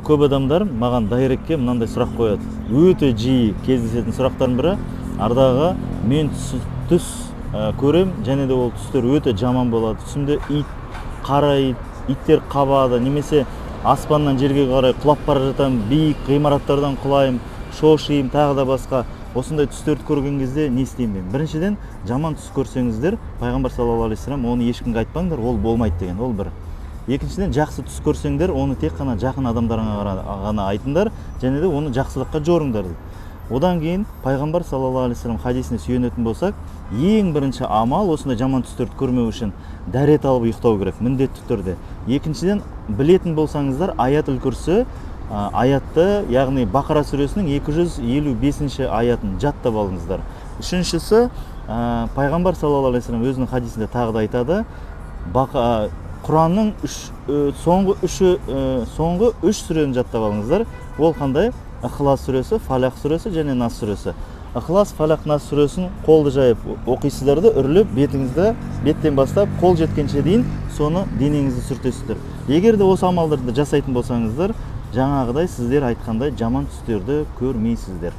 көп адамдар маған дайректке мынандай сұрақ қояды. Өте жиі кездесетін сұрақтардың бірі, Ардағы мен түс көрем, және де ол түстер өте жаман болады. Түсімде ит, қара иттер қабады, немесе аспаннан жерге қарай құлап бара жатам, биік ғимараттардан құлайым, шошиым, тағы да басқа. Осындай түстерді көрген кезде не істеймін мен? Біріншіден, жаман түс көрсеңіздер, пайғамбар саллаллаху алейхи вассалам оны ешкімге айтпаңдар, ол болмайды деген, ол бір. Екіншіден, жақсы түс көрсеңдер, оны тек қана жақын адамдарыңа ғана айтыңдар, және де оны жақсылыққа жорыңдар дейді. Одан кейін пайғамбар саллаллаху алейхи вассалам хадисіне сүйенетін болсақ, ең бірінші амал осындай жаман түстерді көрмеу үшін дәрет алып ұйықтау керек, міндетті түрде. Екіншіден, білетін болсаңыздар, аят-үл күрсі аятты, яғни Бақара сүресінің 255-ші аятын жаттап алыңыздар. Үшіншісі, пайғамбар саллаллаху алейхи вассалам өзінің хадисінде тағы да айтады, Құранның соңғы үш сүрені жаттап алыңыздар. Ол қандай? Ихлас сүресі, Фалақ сүресі және Нас сүресі. Ихлас, Фалақ, Нас сүресін қолды жайып оқисыздар да, үрлеп беттен бастап қол жеткенше дейін соны денеңізді сүртесіздер. Егер де осы амалдарды жасайтын болсаңыздар, жаңағыдай сіздер айтқандай жаман түстерді көрмейсіздер.